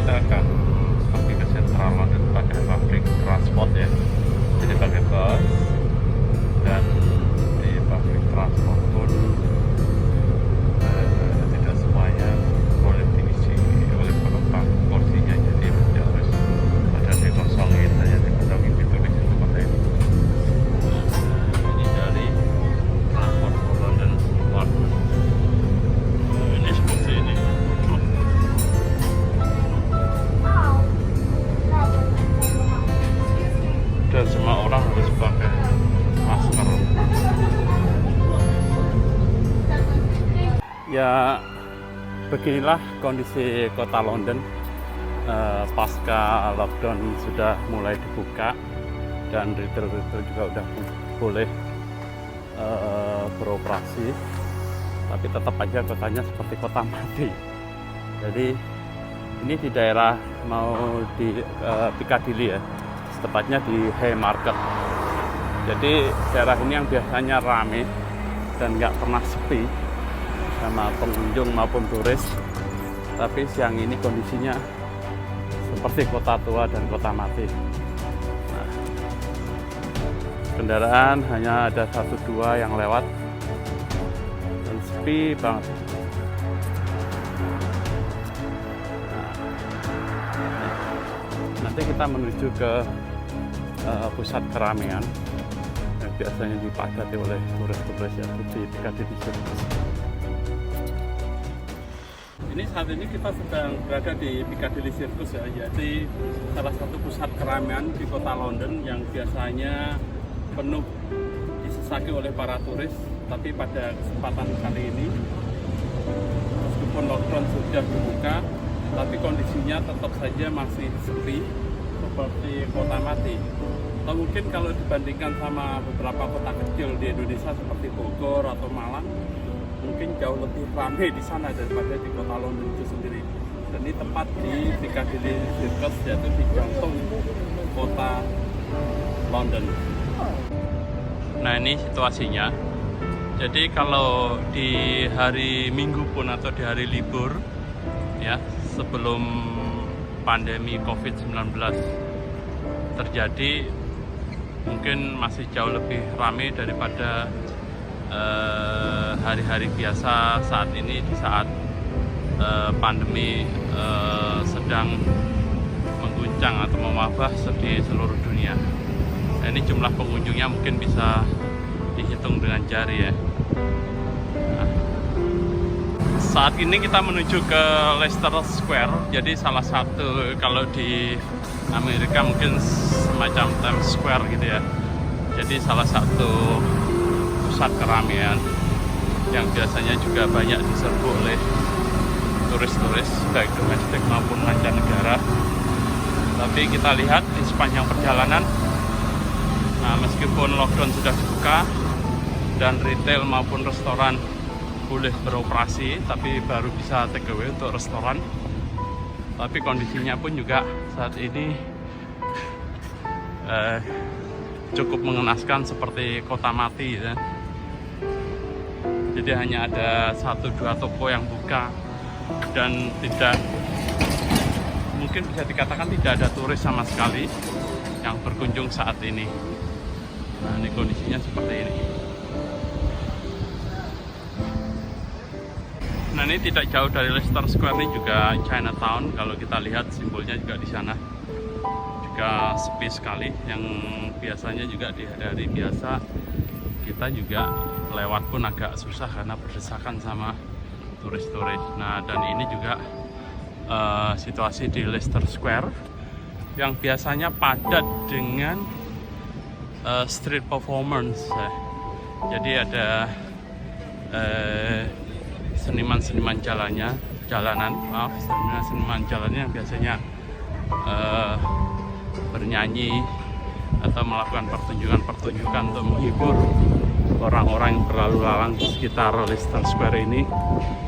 kita akan pergi ke Central London pakai public transport ya. Jadi pakai bus, dan di public transport pun tidak semuanya boleh diisi oleh penumpang kursinya, jadi mesti harus ada dikosongin, hanya dikosongin ditulis di tempat ini. Ini dari transport London Ward. Ini seperti ini. Dan semua orang harus pakai masker. Ya, beginilah kondisi kota London pasca lockdown sudah mulai dibuka, dan retail-retail juga udah boleh beroperasi, tapi tetap aja kotanya seperti kota mati. Jadi ini di daerah mau di Piccadilly ya, tepatnya di Haymarket. Jadi daerah ini yang biasanya ramai dan nggak pernah sepi sama pengunjung maupun turis, tapi siang ini kondisinya seperti kota tua dan kota mati. Nah, kendaraan hanya ada 1-2 yang lewat dan sepi banget. Nanti kita menuju ke pusat keramaian yang biasanya dipadati oleh turis-turis, yaitu di Piccadilly Circus. Ini saat ini kita sedang berada di Piccadilly Circus ya, yaitu salah satu pusat keramaian di kota London yang biasanya penuh disesaki oleh para turis. Tapi pada kesempatan kali ini, meskipun lockdown sudah dibuka, tapi kondisinya tetap saja masih sepi seperti kota mati. Atau mungkin kalau dibandingkan sama beberapa kota kecil di Indonesia seperti Bogor atau Malang, mungkin jauh lebih ramai di sana daripada di kota London itu sendiri. Dan ini tepat di Piccadilly Circus, yaitu di jantung kota London. Nah, ini situasinya. Jadi kalau di hari Minggu pun atau di hari libur ya, sebelum pandemi COVID-19 terjadi, mungkin masih jauh lebih ramai daripada hari-hari biasa saat ini, di saat pandemi sedang mengguncang atau mewabah di seluruh dunia. Nah, ini jumlah pengunjungnya mungkin bisa dihitung dengan jari ya. Nah, saat ini kita menuju ke Leicester Square. Jadi salah satu, kalau di Amerika mungkin semacam Times Square gitu ya. Jadi salah satu pusat keramaian yang biasanya juga banyak diserbu oleh turis-turis baik domestik maupun mancanegara. Tapi kita lihat di sepanjang perjalanan, nah, meskipun lockdown sudah dibuka dan retail maupun restoran boleh beroperasi, tapi baru bisa take away untuk restoran. Tapi kondisinya pun juga saat ini cukup mengenaskan seperti kota mati ya. Jadi hanya ada 1-2 toko yang buka, dan tidak, mungkin bisa dikatakan tidak ada turis sama sekali yang berkunjung saat ini. Nah, ini kondisinya seperti ini. Nah, ini tidak jauh dari Leicester Square ini juga Chinatown. Kalau kita lihat simbolnya juga di sana juga sepi sekali. Yang biasanya juga di hari biasa kita juga lewat pun agak susah karena berdesakan sama turis-turis. Nah, dan ini juga situasi di Leicester Square yang biasanya padat dengan street performance ya. Jadi ada seniman-seniman jalanan yang biasanya bernyanyi atau melakukan pertunjukan untuk menghibur orang-orang yang berlalu lalang di sekitar Leicester Square ini.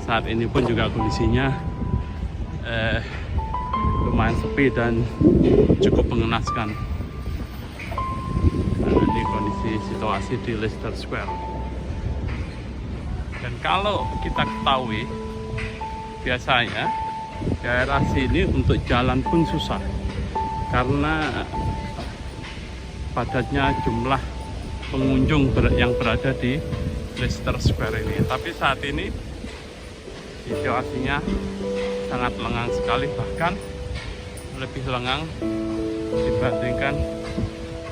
Saat ini pun juga kondisinya lumayan sepi dan cukup mengenaskan. Nah, ini kondisi situasi di Leicester Square. Dan kalau kita ketahui, biasanya daerah sini untuk jalan pun susah karena padatnya jumlah pengunjung yang berada di Leicester Square ini. Tapi saat ini situasinya sangat lengang sekali, bahkan lebih lengang dibandingkan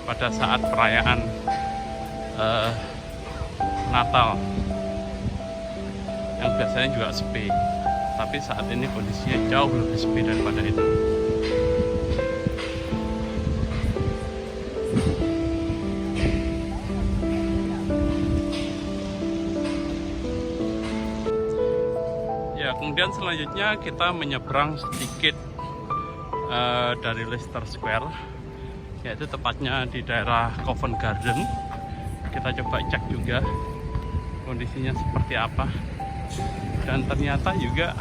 pada saat perayaan Natal yang biasanya juga sepi. Tapi saat ini kondisinya jauh lebih sepi daripada itu. Ya, kemudian selanjutnya kita menyeberang sedikit dari Leicester Square, yaitu tepatnya di daerah Covent Garden. Kita coba cek juga kondisinya seperti apa, dan ternyata juga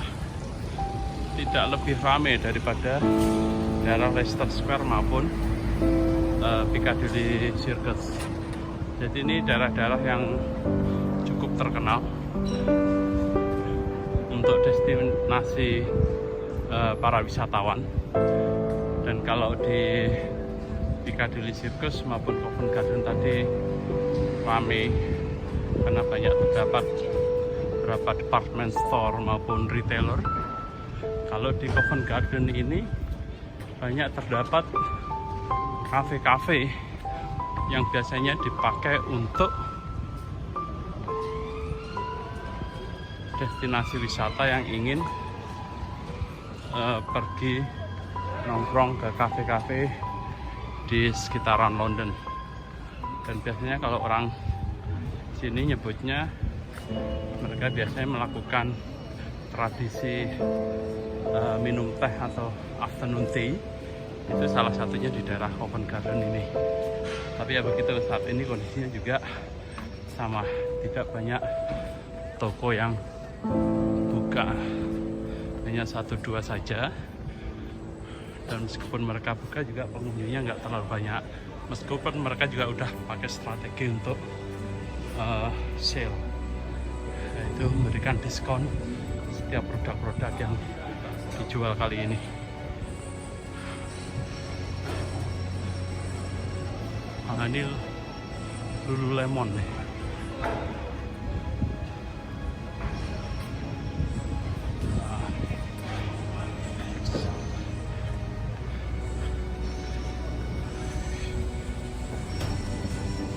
tidak lebih ramai daripada daerah Leicester Square maupun Piccadilly Circus. Jadi ini daerah-daerah yang cukup terkenal untuk destinasi para wisatawan. Dan kalau di Piccadilly Circus maupun Covent Garden tadi ramai karena banyak terdapat beberapa department store maupun retailer. Kalau di Covent Garden ini banyak terdapat kafe-kafe yang biasanya dipakai untuk destinasi wisata yang ingin pergi nongkrong ke kafe-kafe di sekitaran London. Dan biasanya kalau orang sini nyebutnya, mereka biasanya melakukan tradisi minum teh atau afternoon tea. Itu salah satunya di daerah Covent Garden ini. Tapi ya begitu, saat ini kondisinya juga sama, tidak banyak toko yang buka, hanya 1-2 saja. Dan meskipun mereka buka juga pengunjungnya nggak terlalu banyak, meskipun mereka juga udah pakai strategi untuk sale, yaitu memberikan diskon setiap produk-produk yang dijual kali ini. Nah, ini Lululemon nih.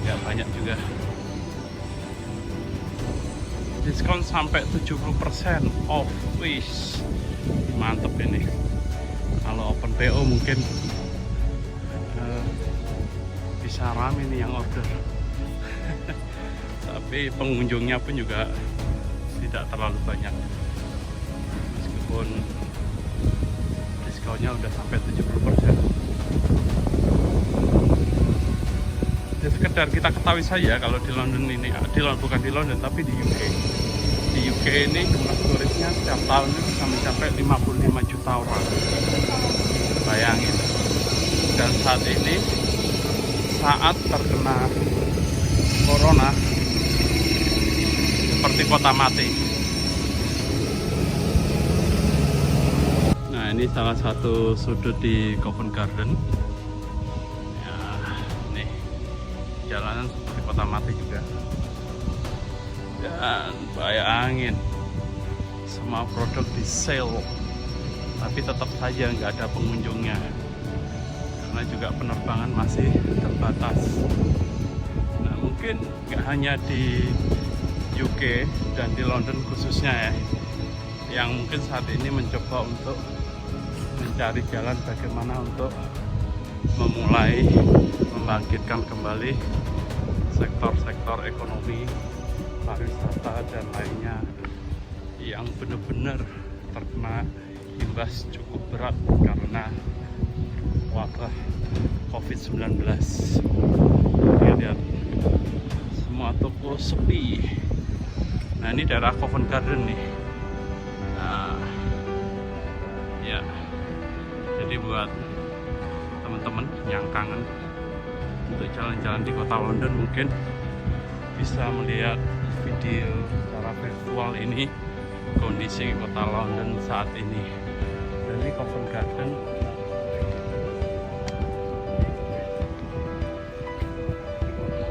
Ya, banyak juga. Diskon sampai 70% off. Wis, mantep ini. Kalau open PO mungkin bisa rame nih yang order. Tapi pengunjungnya pun juga tidak terlalu banyak, meskipun diskonnya udah sampai 70%. Ya, sekedar kita ketahui saja, kalau di London ini, bukan di London tapi di UK. Di UK ini jumlah turisnya setiap tahun itu bisa mencapai 55 juta orang. Bayangin. Dan saat ini, saat terkena corona, seperti kota mati. Nah, ini salah satu sudut di Covent Garden. Ya, nih jalanan seperti kota mati juga. Dan bayangin, semua produk di sale, tapi tetap saja nggak ada pengunjungnya. Karena juga penerbangan masih terbatas. Nah, mungkin nggak hanya di UK dan di London khususnya ya, yang mungkin saat ini mencoba untuk mencari jalan bagaimana untuk memulai membangkitkan kembali sektor-sektor ekonomi, pariwisata dan lainnya yang benar-benar terkena imbas cukup berat karena wabah COVID-19. Lihat, semua toko sepi. Nah, ini daerah Covent Garden nih. Nah, ya, jadi buat teman-teman yang kangen untuk jalan-jalan di kota London, mungkin bisa melihat video secara virtual ini kondisi kota London saat ini. Ini Covent Garden.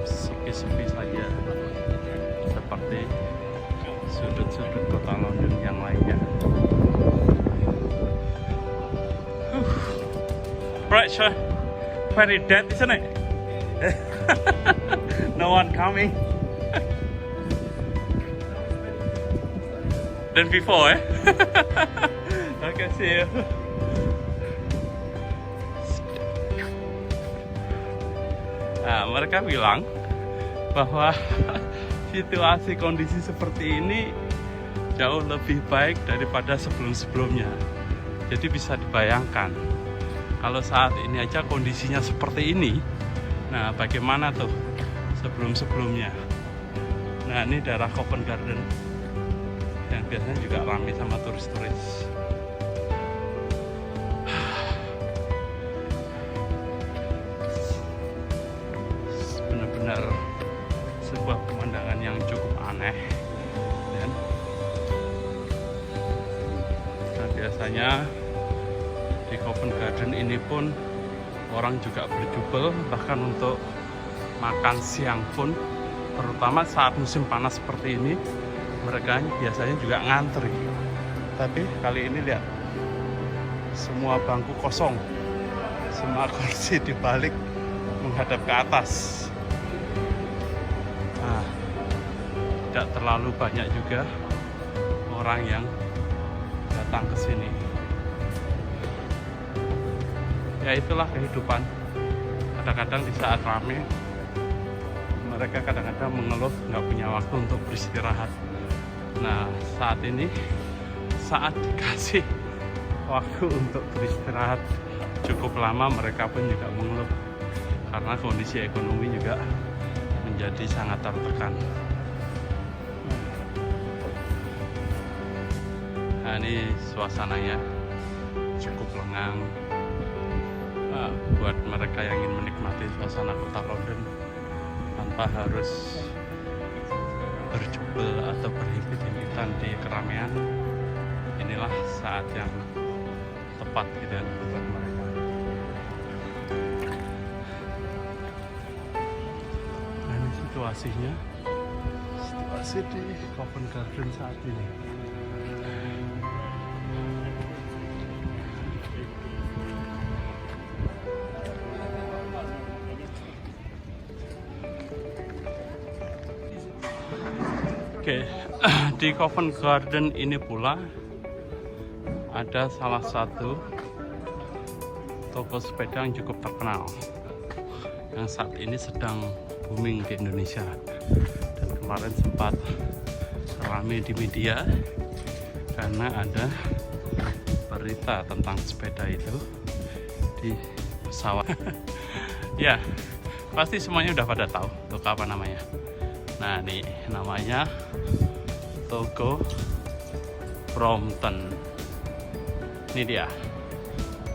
Sepi-sepi saja seperti sudut-sudut kota London yang lainnya. Pressure very dead, isn't it? No one coming. Than before, eh? Okay, see you. Nah, mereka bilang bahwa situasi kondisi seperti ini jauh lebih baik daripada sebelum-sebelumnya. Jadi bisa dibayangkan kalau saat ini aja kondisinya seperti ini, nah bagaimana tuh sebelum-sebelumnya. Nah, ini daerah Covent Garden yang biasanya juga ramai sama turis-turis. Benar-benar sebuah pemandangan yang cukup aneh, dan biasanya di Covent Garden ini pun orang juga berjubel, bahkan untuk makan siang pun, terutama saat musim panas seperti ini, mereka biasanya juga ngantri. Tapi kali ini lihat, semua bangku kosong, semua kursi dibalik menghadap ke atas. Nah, tidak terlalu banyak juga orang yang datang ke sini. Ya itulah kehidupan. Kadang-kadang di saat ramai, mereka kadang-kadang mengeluh nggak punya waktu untuk beristirahat. Nah, saat ini saat dikasih waktu untuk beristirahat cukup lama, mereka pun juga mengeluh karena kondisi ekonomi juga menjadi sangat tertekan. Nah, ini suasananya cukup lengang. Nah, buat mereka yang ingin menikmati suasana kota London tanpa harus berjubel atau berhimpit-himpitan di keramaian, inilah saat yang tepat gitu buat mereka. Nah, ini situasi di Covent Garden saat ini. Oke, di Covent Garden ini pula ada salah satu toko sepeda yang cukup terkenal yang saat ini sedang booming di Indonesia, dan kemarin sempat ramai di media karena ada berita tentang sepeda itu di pesawat. Ya, pasti semuanya udah pada tahu toko apa namanya. Nah, ini namanya Toko Brompton. Ini dia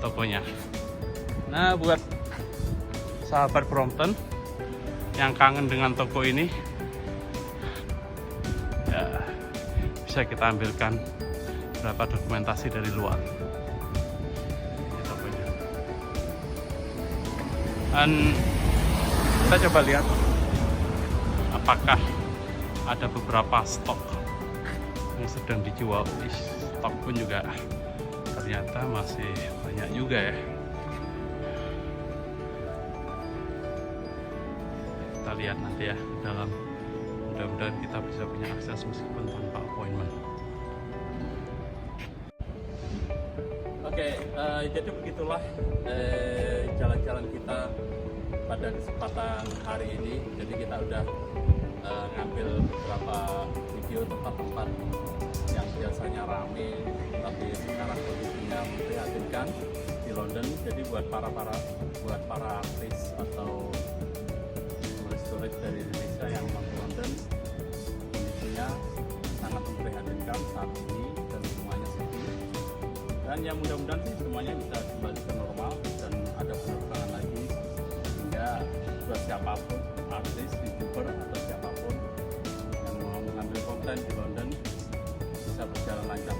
tokonya. Nah, buat sahabat Brompton yang kangen dengan toko ini, ya, bisa kita ambilkan beberapa dokumentasi dari luar. Ini tokonya. Dan kita coba lihat apakah ada beberapa stok yang sedang dijual. Stok pun juga ternyata masih banyak juga ya. Kita lihat nanti ya di dalam. Mudah-mudahan kita bisa punya akses meskipun tanpa appointment. Oke, jadi begitulah jalan-jalan kita pada kesempatan hari ini. Jadi kita udah ngambil beberapa video tempat-tempat yang biasanya rame tapi sekarang kondisinya memprihatinkan di London. Jadi buat para artis atau turis-turis dari Indonesia yang mau ke London, kondisinya sangat memprihatinkan saat ini dan semuanya sepi. Dan yang mudah-mudahan sih semuanya bisa kembali ke normal dan ada penerbangan lagi, sehingga buat siapapun, artis, youtuber atau siapapun yang mau mengambil konten di London bisa berjalan lancar.